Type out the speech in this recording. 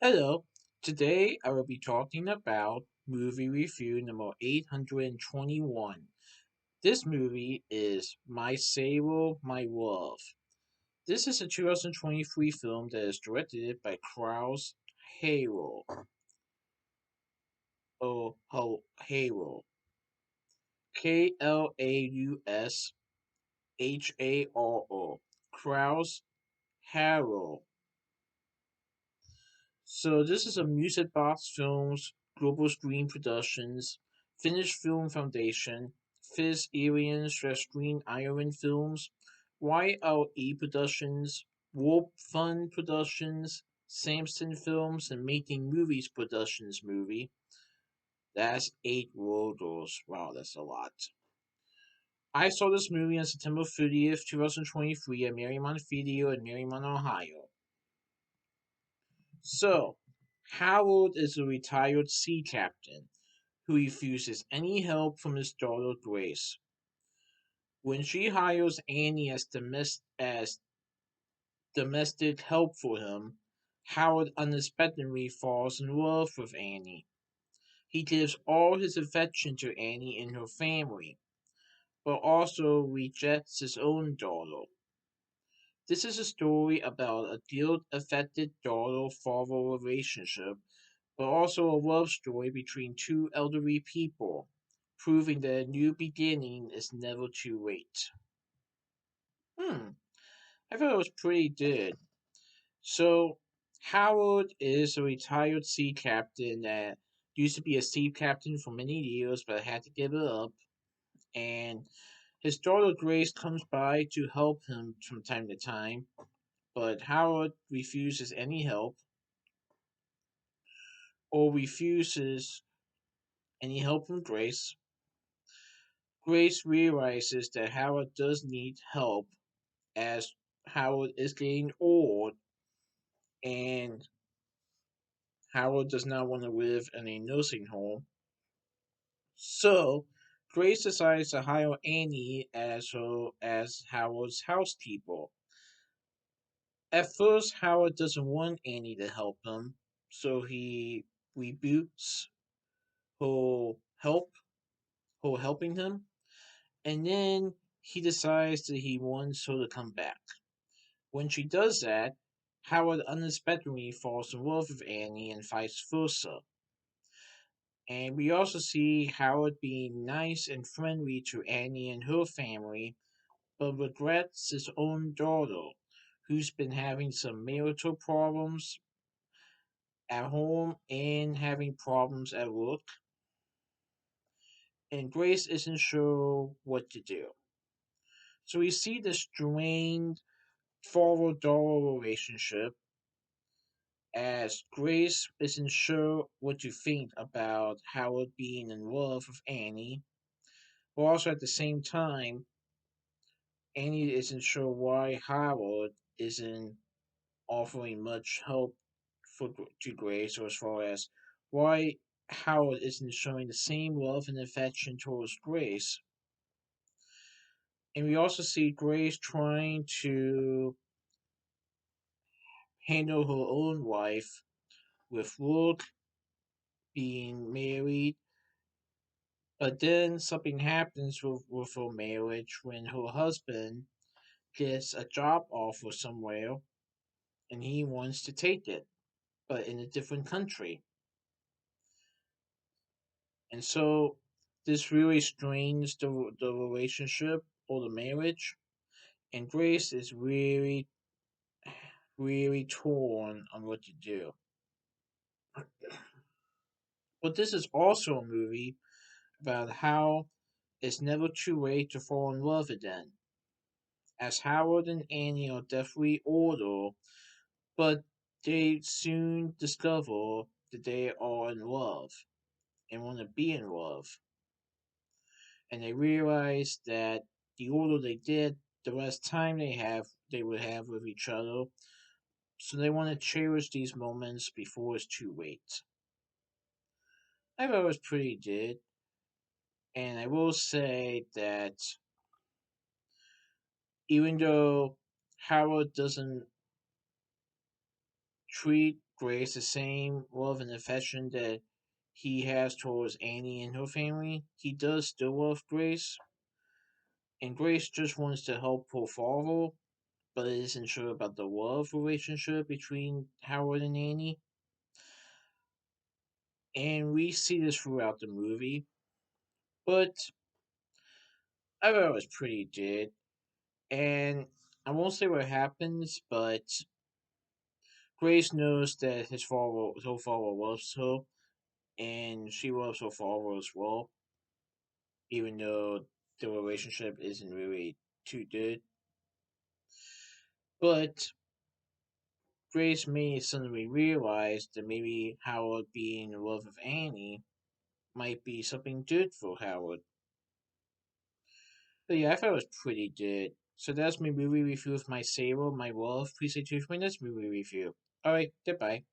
Hello, today I will be talking about movie review number 821. This movie is My Sable, My Love. This is a 2023 film that is directed by Klaus Hero. Hero. Klausharo. Klaus Hero. So this is a Music Box Films, Global Screen Productions, Finnish Film Foundation, Fizz Éireann Screen Iron Films, YLE Productions, Warp Fun Productions, Samson Films, and Making Movies Productions movie. That's 8 worlds. Wow, that's a lot. I saw this movie on September 30th, 2023 at Mariemont Video in Mariemont, Ohio. So, Harold is a retired sea captain who refuses any help from his daughter Grace. When she hires Annie as domestic help for him, Howard unexpectedly falls in love with Annie. He gives all his affection to Annie and her family, but also rejects his own daughter. This is a story about a guilt-affected daughter-father relationship, but also a love story between two elderly people, proving that a new beginning is never too late. Hmm, I thought it was pretty good. So, Howard is a retired sea captain that used to be a sea captain for many years but had to give it up, and his daughter Grace comes by to help him from time to time, but Howard refuses any help or refuses any help from Grace. Grace realizes that Howard does need help as Howard is getting old and Howard does not want to live in a nursing home. So Grace decides to hire Annie as Howard's housekeeper. At first Howard doesn't want Annie to help him, so he rebukes her help her helping him, and then he decides that he wants her to come back. When she does that, Howard unexpectedly falls in love with Annie and vice versa. And we also see Howard being nice and friendly to Annie and her family, but regrets his own daughter, who's been having some marital problems at home and having problems at work, and Grace isn't sure what to do. So we see the strained father daughter relationship as Grace isn't sure what to think about Howard being in love with Annie, but also at the same time, Annie isn't sure why Howard isn't offering much help to Grace, or as far as why Howard isn't showing the same love and affection towards Grace. And we also see Grace trying to handle her own life with work, being married. But then something happens with her marriage when her husband gets a job offer somewhere and he wants to take it, but in a different country. And so this really strains the relationship or the marriage. And Grace is really torn on what to do. But this is also a movie about how it's never too late to fall in love again. As Howard and Annie are definitely older, but they soon discover that they are in love and want to be in love. And they realize that the older they get, the less time they would have with each other. So they want to cherish these moments before it's too late. I thought it was pretty good, and I will say that even though Howard doesn't treat Grace the same love and affection that he has towards Annie and her family. He does still love Grace, and Grace just wants to help her father, but isn't sure about the love relationship between Howard and Annie. And we see this throughout the movie, but I thought it was pretty good. And I won't say what happens, but Grace knows that her father loves her, and she loves her father as well, even though the relationship isn't really too good. But Grace may suddenly realize that maybe Howard being in love with Annie might be something good for Howard. But yeah, I thought it was pretty good. So that's my movie review of my Sable, my Love. Please stay tuned for my next movie review. Alright, goodbye.